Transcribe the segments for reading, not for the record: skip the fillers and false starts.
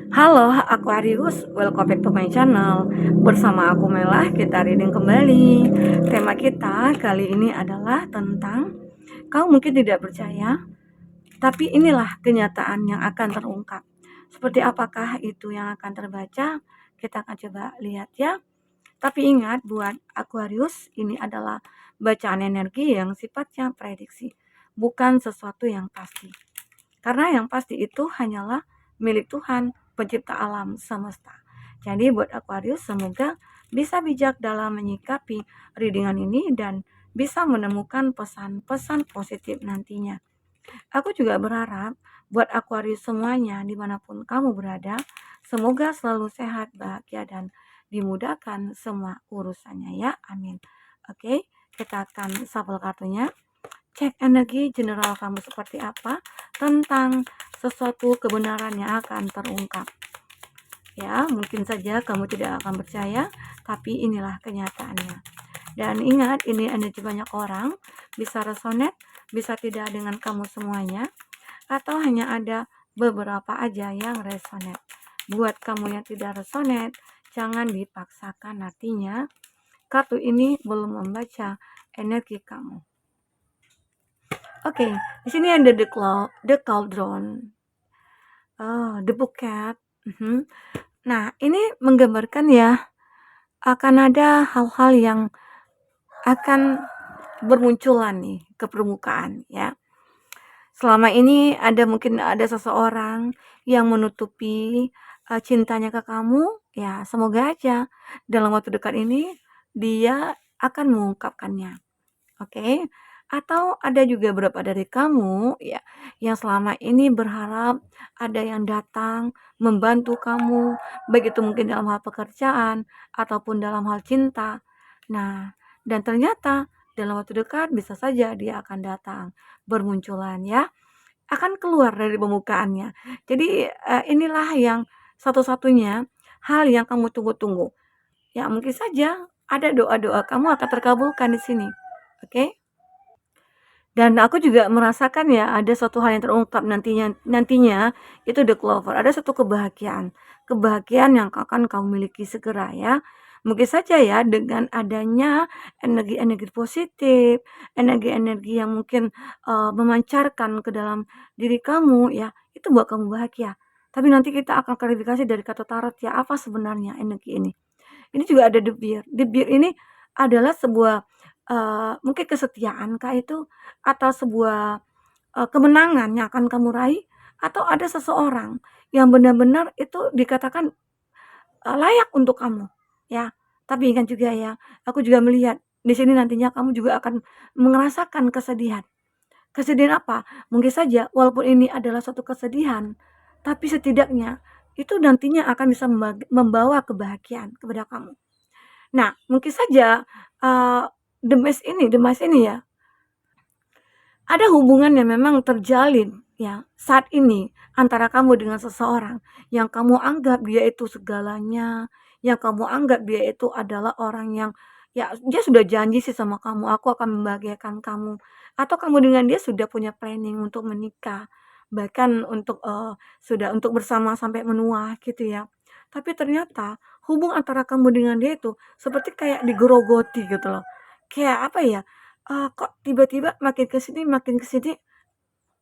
Halo Aquarius, welcome back to my channel. Bersama aku Melah, kita reading kembali. Tema kita kali ini adalah tentang kau mungkin tidak percaya, tapi inilah kenyataan yang akan terungkap. Seperti apakah itu yang akan terbaca? Kita akan coba lihat ya. Tapi ingat buat Aquarius, ini adalah bacaan energi yang sifatnya prediksi, bukan sesuatu yang pasti. Karena yang pasti itu hanyalah milik Tuhan, pencipta alam semesta. Jadi buat Aquarius semoga bisa bijak dalam menyikapi readingan ini dan bisa menemukan pesan-pesan positif nantinya. Aku juga berharap buat Aquarius semuanya dimanapun kamu berada, semoga selalu sehat, bahagia, dan dimudahkan semua urusannya ya, amin. Oke, kita akan shuffle kartunya. Cek energi general kamu seperti apa tentang sesuatu kebenaran yang akan terungkap. Ya, mungkin saja kamu tidak akan percaya, tapi inilah kenyataannya. Dan ingat, ini energi banyak orang, bisa resonate, bisa tidak dengan kamu semuanya, atau hanya ada beberapa aja yang resonate. Buat kamu yang tidak resonate, jangan dipaksakan, artinya kartu ini belum membaca energi kamu. Oke, di sini ada the cauldron, the bouquet. Nah, ini menggambarkan ya akan ada hal-hal yang akan bermunculan nih ke permukaan ya. Selama ini mungkin ada seseorang yang menutupi cintanya ke kamu, ya semoga aja dalam waktu dekat ini dia akan mengungkapkannya. Oke, atau ada juga beberapa dari kamu ya yang selama ini berharap ada yang datang membantu kamu, baik itu mungkin dalam hal pekerjaan ataupun dalam hal cinta. Nah, dan ternyata dalam waktu dekat bisa saja dia akan datang, bermunculan ya, akan keluar dari permukaannya. Jadi inilah yang satu-satunya hal yang kamu tunggu-tunggu. Ya mungkin saja ada doa-doa kamu akan terkabulkan di sini. Oke? Dan aku juga merasakan ya ada suatu hal yang terungkap nantinya itu the clover. Ada satu kebahagiaan yang akan kamu miliki segera ya. Mungkin saja ya dengan adanya energi-energi positif, energi-energi yang mungkin memancarkan ke dalam diri kamu ya, itu buat kamu bahagia. Tapi nanti kita akan klarifikasi dari kata tarot ya, apa sebenarnya energi ini. Ini juga ada the beer. The beer ini adalah sebuah mungkin kesetiaan kah itu, atau sebuah kemenangan yang akan kamu raih, atau ada seseorang yang benar-benar itu dikatakan layak untuk kamu, ya. Tapi ingat juga ya, aku juga melihat di sini nantinya kamu juga akan merasakan kesedihan. Kesedihan apa? Mungkin saja walaupun ini adalah suatu kesedihan, tapi setidaknya itu nantinya akan bisa membawa kebahagiaan kepada kamu. Nah, mungkin saja demise ini ya, ada hubungan yang memang terjalin ya saat ini antara kamu dengan seseorang yang kamu anggap dia itu segalanya, yang kamu anggap dia itu adalah orang yang ya dia sudah janji sih sama kamu, aku akan membahagiakan kamu. Atau kamu dengan dia sudah punya planning untuk menikah, bahkan untuk sudah untuk bersama sampai menua gitu ya. Tapi ternyata hubung antara kamu dengan dia itu seperti kayak digerogoti gitu loh. Kayak apa ya? Kok tiba-tiba makin ke sini,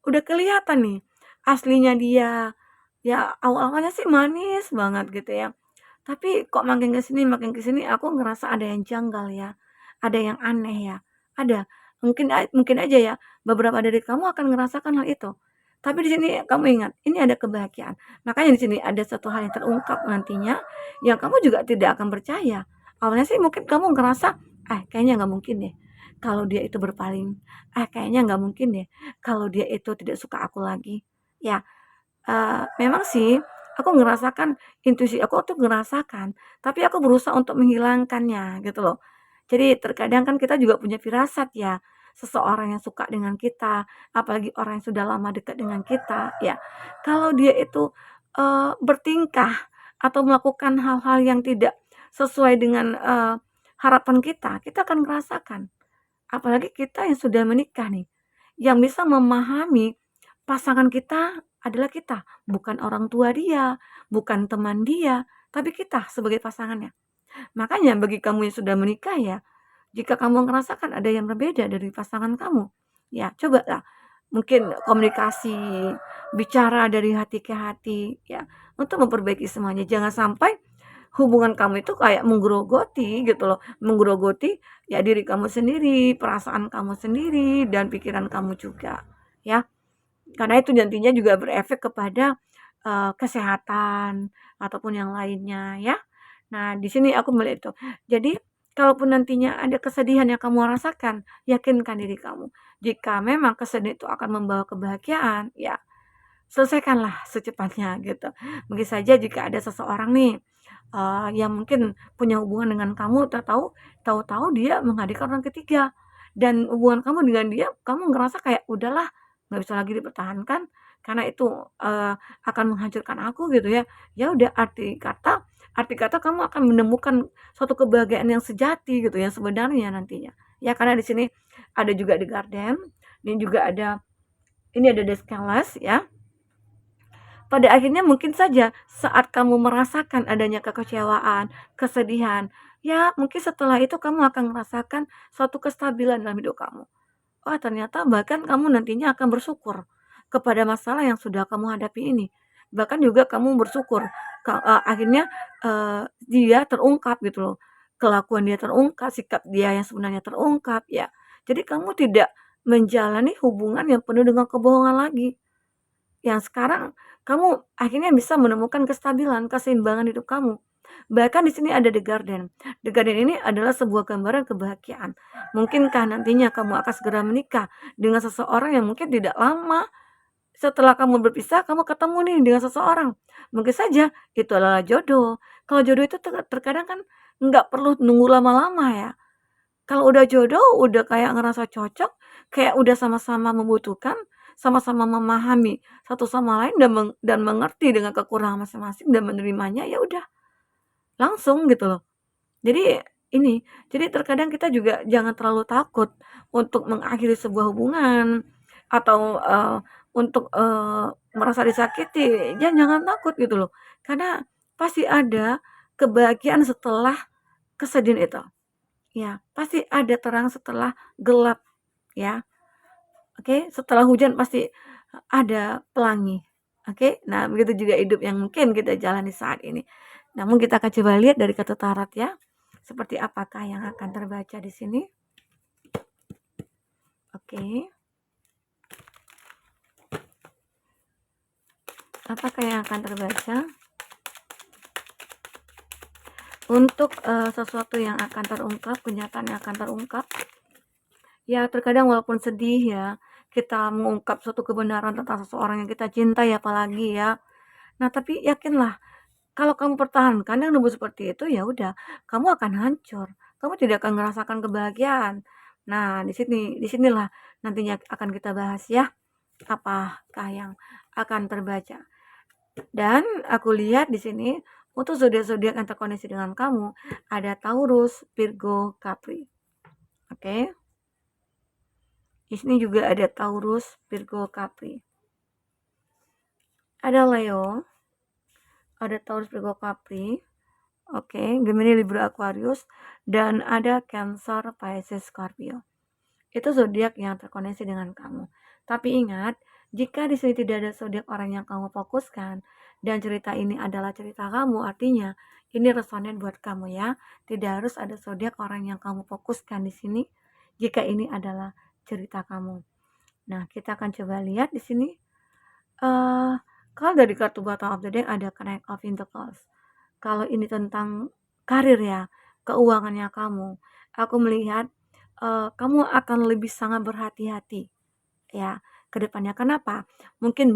udah kelihatan nih aslinya dia. Ya awal-awalnya sih manis banget gitu ya, tapi kok makin ke sini aku ngerasa ada yang janggal ya, ada yang aneh ya, ada. Mungkin aja ya beberapa dari kamu akan ngerasakan hal itu. Tapi di sini kamu ingat, ini ada kebahagiaan. Makanya di sini ada satu hal yang terungkap nantinya yang kamu juga tidak akan percaya. Awalnya sih mungkin kamu ngerasa, kayaknya nggak mungkin deh kalau dia itu berpaling. Kayaknya nggak mungkin deh kalau dia itu tidak suka aku lagi. Ya, memang sih aku ngerasakan intuisi aku tuh ngerasakan, tapi aku berusaha untuk menghilangkannya gitu loh. Jadi terkadang kan kita juga punya firasat ya, seseorang yang suka dengan kita, apalagi orang yang sudah lama dekat dengan kita ya. Kalau dia itu, bertingkah atau melakukan hal-hal yang tidak sesuai dengan, harapan kita akan merasakan. Apalagi kita yang sudah menikah nih, yang bisa memahami pasangan kita adalah kita, bukan orang tua dia, bukan teman dia, tapi kita sebagai pasangannya. Makanya bagi kamu yang sudah menikah ya, jika kamu merasakan ada yang berbeda dari pasangan kamu, ya cobalah mungkin komunikasi, bicara dari hati ke hati ya, untuk memperbaiki semuanya. Jangan sampai hubungan kamu itu kayak menggerogoti gitu loh, menggerogoti ya diri kamu sendiri, perasaan kamu sendiri, dan pikiran kamu juga, ya. Karena itu nantinya juga berefek kepada, kesehatan ataupun yang lainnya ya. Nah, di sini aku melihat itu. Jadi, kalaupun nantinya ada kesedihan yang kamu rasakan, yakinkan diri kamu, jika memang kesedihan itu akan membawa kebahagiaan, ya selesaikanlah secepatnya gitu. Mungkin saja jika ada seseorang nih, yang mungkin punya hubungan dengan kamu, tahu-tahu dia menghadirkan orang ketiga, dan hubungan kamu dengan dia, kamu ngerasa kayak, "Udahlah, nggak bisa lagi dipertahankan, karena itu, akan menghancurkan aku," gitu ya. Ya udah, arti kata kamu akan menemukan suatu kebahagiaan yang sejati gitu, yang sebenarnya nantinya. Ya karena di sini ada juga The Garden, dan juga ada The Scales ya. Pada akhirnya mungkin saja saat kamu merasakan adanya kekecewaan, kesedihan, ya mungkin setelah itu kamu akan merasakan suatu kestabilan dalam hidup kamu. Wah, ternyata bahkan kamu nantinya akan bersyukur kepada masalah yang sudah kamu hadapi ini. Bahkan juga kamu bersyukur akhirnya, dia terungkap gitu loh. Kelakuan dia terungkap, sikap dia yang sebenarnya terungkap ya. Jadi kamu tidak menjalani hubungan yang penuh dengan kebohongan lagi. Yang sekarang kamu akhirnya bisa menemukan kestabilan, keseimbangan hidup kamu. Bahkan di sini ada The Garden. The Garden ini adalah sebuah gambaran kebahagiaan. Mungkinkah nantinya kamu akan segera menikah dengan seseorang yang mungkin tidak lama setelah kamu berpisah, kamu ketemu nih dengan seseorang. Mungkin saja itu adalah jodoh. Kalau jodoh itu terkadang kan nggak perlu nunggu lama-lama ya. Kalau udah jodoh, udah kayak ngerasa cocok, kayak udah sama-sama membutuhkan, sama-sama memahami satu sama lain, dan mengerti dengan kekurangan masing-masing dan menerimanya, ya udah langsung gitu loh. Jadi ini, jadi terkadang kita juga jangan terlalu takut untuk mengakhiri sebuah hubungan atau, untuk, merasa disakiti, jangan takut gitu loh. Karena pasti ada kebahagiaan setelah kesedihan itu. Ya, pasti ada terang setelah gelap, ya. Oke, setelah hujan pasti ada pelangi. Oke, nah begitu juga hidup yang mungkin kita jalani saat ini. Namun kita akan coba lihat dari kartu tarot ya, seperti apakah yang akan terbaca di sini. Oke. Apakah yang akan terbaca? Untuk sesuatu yang akan terungkap, kenyataan yang akan terungkap. Ya, terkadang walaupun sedih ya, kita mengungkap suatu kebenaran tentang seseorang yang kita cintai apalagi ya. Nah, tapi yakinlah kalau kamu pertahankan yang nunggu seperti itu, ya udah, kamu akan hancur. Kamu tidak akan merasakan kebahagiaan. Nah, disinilah nantinya akan kita bahas ya, apakah yang akan terbaca. Dan aku lihat di sini untuk zodiak-zodiak yang terkoneksi dengan kamu, ada Taurus, Virgo, Capri. Oke. Di sini juga ada Taurus, Virgo, Capri. Ada Leo, ada Taurus, Virgo, Capri. Oke, Gemini, Libra, Aquarius, dan ada Cancer, Pisces, Scorpio. Itu zodiak yang terkoneksi dengan kamu. Tapi ingat, jika di sini tidak ada zodiak orang yang kamu fokuskan dan cerita ini adalah cerita kamu, artinya ini resonan buat kamu ya. Tidak harus ada zodiak orang yang kamu fokuskan di sini jika ini adalah cerita kamu. Nah, kita akan coba lihat di sini. Kalau dari kartu bottom of the deck ada Knight of Pentacles. Kalau ini tentang karir ya, keuangannya kamu, aku melihat kamu akan lebih sangat berhati-hati ya ke depannya. Kenapa? Mungkin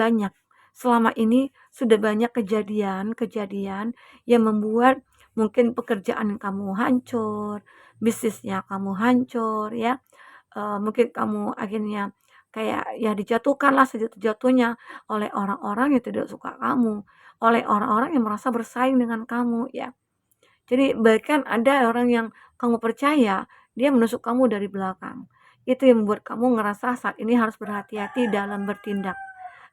selama ini sudah banyak kejadian-kejadian yang membuat mungkin pekerjaan kamu hancur, bisnisnya kamu hancur ya. Mungkin kamu akhirnya kayak ya dijatuhkanlah sejatuh-jatuhnya oleh orang-orang yang tidak suka kamu, oleh orang-orang yang merasa bersaing dengan kamu ya. Jadi bahkan ada orang yang kamu percaya, dia menusuk kamu dari belakang. Itu yang membuat kamu ngerasa saat ini harus berhati-hati dalam bertindak.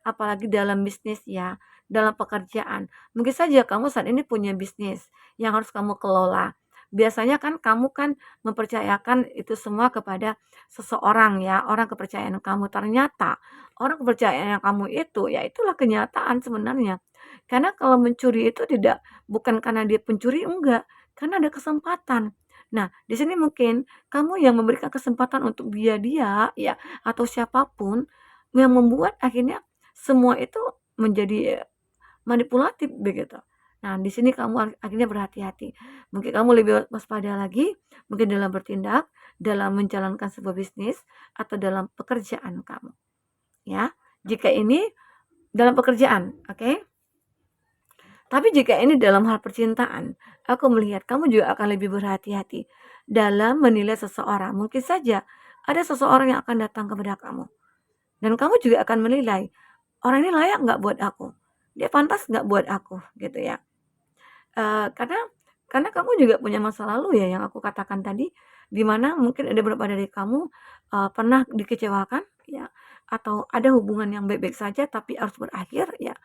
apalagi dalam bisnis ya, dalam pekerjaan. Mungkin saja kamu saat ini punya bisnis yang harus kamu kelola. Biasanya kan kamu kan mempercayakan itu semua kepada seseorang ya, orang kepercayaan kamu. Ternyata orang kepercayaan yang kamu itu, ya itulah kenyataan sebenarnya. Karena kalau mencuri itu bukan karena dia pencuri, enggak, karena ada kesempatan. Nah, di sini mungkin kamu yang memberikan kesempatan untuk dia ya, atau siapapun yang membuat akhirnya semua itu menjadi manipulatif begitu. Nah, di sini kamu akhirnya berhati-hati. Mungkin kamu lebih waspada lagi, mungkin dalam bertindak, dalam menjalankan sebuah bisnis, atau dalam pekerjaan kamu, ya. Jika ini dalam pekerjaan, oke? Tapi jika ini dalam hal percintaan, aku melihat kamu juga akan lebih berhati-hati dalam menilai seseorang. Mungkin saja ada seseorang yang akan datang kepada kamu, dan kamu juga akan menilai, orang ini layak nggak buat aku? Dia pantas nggak buat aku? Gitu ya. Karena kamu juga punya masa lalu ya yang aku katakan tadi, di mana mungkin ada beberapa dari kamu, pernah dikecewakan ya, atau ada hubungan yang baik-baik saja tapi harus berakhir ya,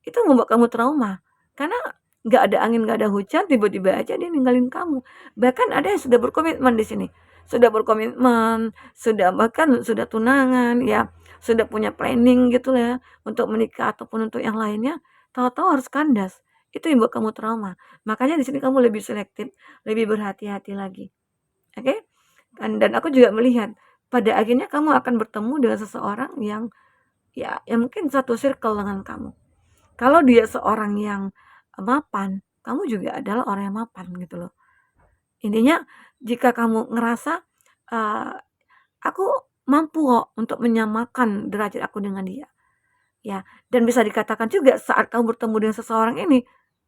itu membuat kamu trauma. Karena nggak ada angin, nggak ada hujan, tiba-tiba aja dia ninggalin kamu. Bahkan ada yang sudah berkomitmen di sini, sudah berkomitmen, bahkan sudah tunangan ya, sudah punya planning gitu ya, untuk menikah ataupun untuk yang lainnya, tahu-tahu harus kandas. Itu yang buat kamu trauma. Makanya di sini kamu lebih selektif, lebih berhati-hati lagi, oke? Dan aku juga melihat, pada akhirnya kamu akan bertemu dengan seseorang yang, ya yang mungkin satu circle dengan kamu. Kalau dia seorang yang mapan, kamu juga adalah orang yang mapan gitu loh. Intinya jika kamu ngerasa, eee, aku mampu kok untuk menyamakan derajat aku dengan dia, ya, dan bisa dikatakan juga saat kamu bertemu dengan seseorang ini,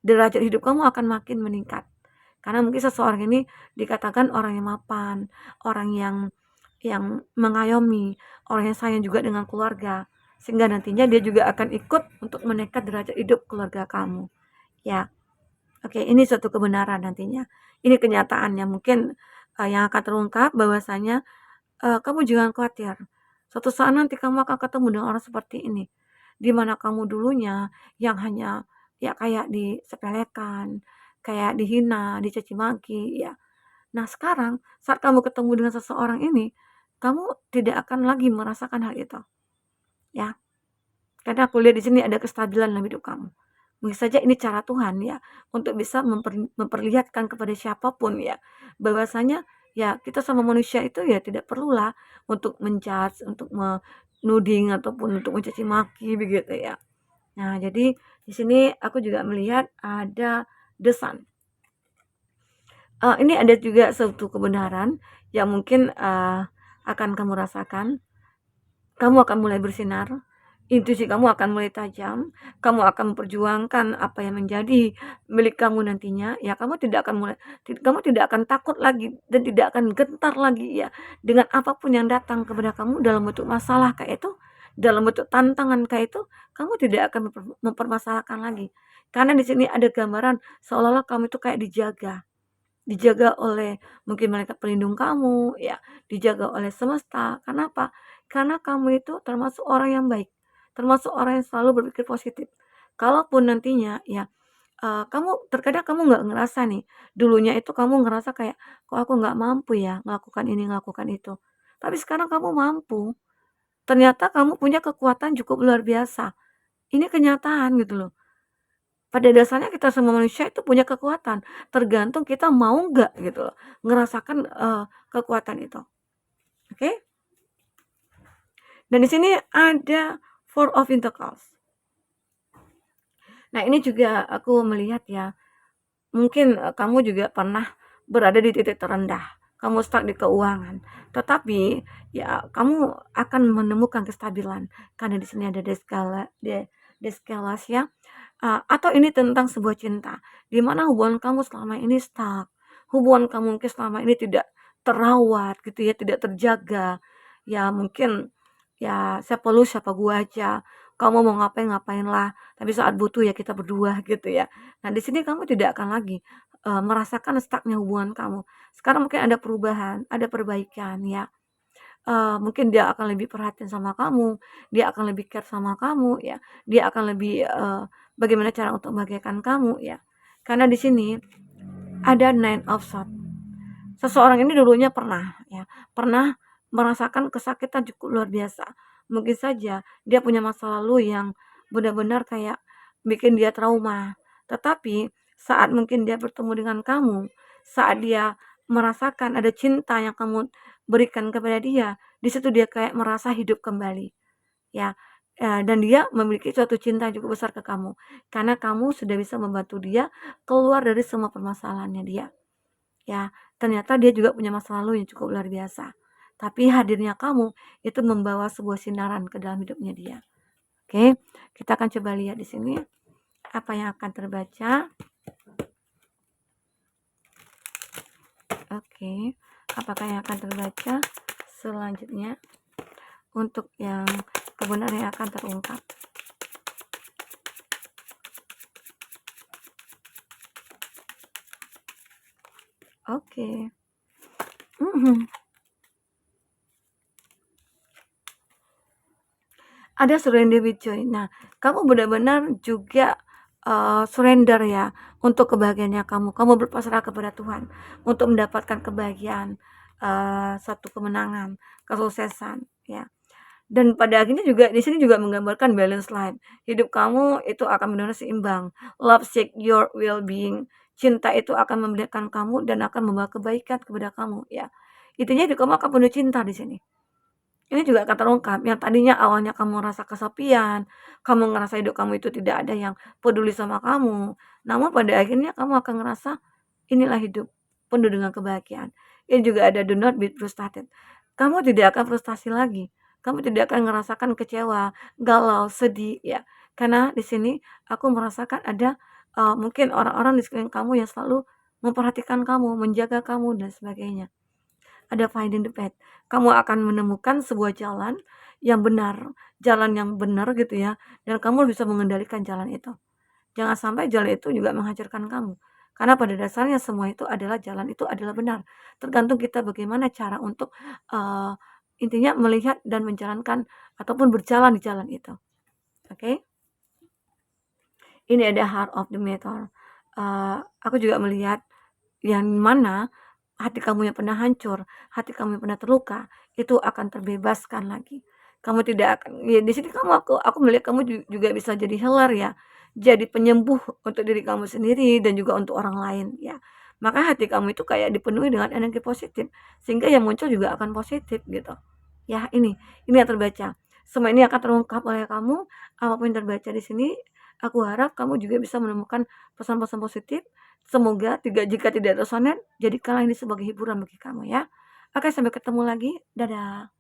derajat hidup kamu akan makin meningkat. Karena mungkin seseorang ini dikatakan orang yang mapan, orang yang mengayomi, orang yang sayang juga dengan keluarga, sehingga nantinya dia juga akan ikut untuk menaikkan derajat hidup keluarga kamu. Ya, oke, ini suatu kebenaran nantinya. Ini kenyataannya mungkin, yang akan terungkap bahwasanya, kamu jangan khawatir. Suatu saat nanti kamu akan ketemu dengan orang seperti ini, di mana kamu dulunya yang hanya ya kayak disepelekan, kayak dihina, dicaci maki, ya. Nah, sekarang saat kamu ketemu dengan seseorang ini, kamu tidak akan lagi merasakan hal itu, ya. Karena aku lihat di sini ada kestabilan dalam hidup kamu. Mungkin saja ini cara Tuhan ya, untuk bisa memperlihatkan kepada siapapun ya, bahwasanya ya kita sama manusia itu ya tidak perlulah untuk untuk menuding ataupun untuk mencaci maki begitu ya. Nah, jadi di sini aku juga melihat ada the sun. Ini ada juga suatu kebenaran yang mungkin, akan kamu rasakan. Kamu akan mulai bersinar, intuisi kamu akan mulai tajam, kamu akan memperjuangkan apa yang menjadi milik kamu nantinya, ya kamu tidak akan takut lagi dan tidak akan gentar lagi ya, dengan apapun yang datang kepada kamu dalam bentuk masalah kayak itu, dalam bentuk tantangan kayak itu, kamu tidak akan mempermasalahkan lagi. Karena di sini ada gambaran seolah-olah kamu itu kayak dijaga. Dijaga oleh mungkin malaikat pelindung kamu, ya, dijaga oleh semesta. Kenapa? Karena kamu itu termasuk orang yang baik, termasuk orang yang selalu berpikir positif. Kalaupun nantinya ya, terkadang kamu nggak ngerasa nih, dulunya itu kamu ngerasa kayak, "Kok aku nggak mampu ya melakukan ini, melakukan itu." Tapi sekarang kamu mampu, ternyata kamu punya kekuatan cukup luar biasa. Ini kenyataan gitu loh. Pada dasarnya kita semua manusia itu punya kekuatan, tergantung kita mau nggak gitu loh, ngerasakan, kekuatan itu, oke? Dan di sini ada Four of Pentacles. Nah, ini juga aku melihat ya, mungkin, kamu juga pernah berada di titik terendah, kamu stuck di keuangan, tetapi ya kamu akan menemukan kestabilan karena di sini ada Deskalas ya, atau ini tentang sebuah cinta, di mana hubungan kamu selama ini stuck, hubungan kamu mungkin selama ini tidak terawat gitu ya, tidak terjaga, ya mungkin ya siapa lu siapa gua aja, kamu mau ngapain ngapainlah, tapi saat butuh ya kita berdua gitu ya. Nah, di sini kamu tidak akan lagi, merasakan stuck hubungan kamu. Sekarang mungkin ada perubahan, ada perbaikan ya. mungkin dia akan lebih perhatian sama kamu, dia akan lebih care sama kamu ya, dia akan lebih, bagaimana cara untuk membahagiakan kamu ya. Karena di sini ada Nine of Swords. Seseorang ini dulunya pernah ya, pernah merasakan kesakitan cukup luar biasa. Mungkin saja dia punya masa lalu yang benar-benar kayak bikin dia trauma. Tetapi saat mungkin dia bertemu dengan kamu, saat dia merasakan ada cinta yang kamu berikan kepada dia, di situ dia kayak merasa hidup kembali ya. Dan dia memiliki suatu cinta yang cukup besar ke kamu karena kamu sudah bisa membantu dia keluar dari semua permasalahannya dia. Ya, ternyata dia juga punya masa lalu yang cukup luar biasa. Tapi hadirnya kamu itu membawa sebuah sinaran ke dalam hidupnya dia. Oke, kita akan coba lihat di sini apa yang akan terbaca. Oke, apakah yang akan terbaca selanjutnya untuk yang kebenaran yang akan terungkap. Oke. Ada surrender with joy. Nah, kamu benar-benar juga surrender ya untuk kebahagiaannya kamu. Kamu berpasrah kepada Tuhan untuk mendapatkan kebahagiaan, satu kemenangan, kesuksesan ya. Dan pada akhirnya juga di sini juga menggambarkan balance life. Hidup kamu itu akan benar-benar seimbang. Love seek your well-being. Cinta itu akan memberikan kamu dan akan membawa kebaikan kepada kamu ya. Intinya hidup kamu akan penuh cinta di sini. Ini juga akan terungkap, yang tadinya awalnya kamu ngerasa kesepian, kamu ngerasa hidup kamu itu tidak ada yang peduli sama kamu, namun pada akhirnya kamu akan ngerasa, inilah hidup, penuh dengan kebahagiaan. Ini juga ada do not be frustrated. Kamu tidak akan frustasi lagi, kamu tidak akan ngerasakan kecewa, galau, sedih, ya. Karena di sini aku merasakan ada, mungkin orang-orang di sekeliling kamu yang selalu memperhatikan kamu, menjaga kamu, dan sebagainya. Ada finding the path. Kamu akan menemukan sebuah jalan yang benar gitu ya, dan kamu bisa mengendalikan jalan itu. Jangan sampai jalan itu juga menghancurkan kamu. Karena pada dasarnya semua itu adalah jalan itu adalah benar. Tergantung kita bagaimana cara untuk intinya melihat dan menjalankan ataupun berjalan di jalan itu. Oke? Ini ada heart of the matter. Aku juga melihat yang mana hati kamu yang pernah hancur, hati kamu yang pernah terluka, itu akan terbebaskan lagi. Kamu tidak akan ya di sini aku melihat kamu juga bisa jadi healer ya, jadi penyembuh untuk diri kamu sendiri dan juga untuk orang lain ya. Maka hati kamu itu kayak dipenuhi dengan energi positif, sehingga yang muncul juga akan positif gitu. Ya ini yang terbaca. Semua ini akan terungkap oleh kamu, apapun yang terbaca di sini, aku harap kamu juga bisa menemukan pesan-pesan positif. Semoga jika tidak resonan, jadikanlah ini sebagai hiburan bagi kamu ya. Oke, sampai ketemu lagi. Dadah.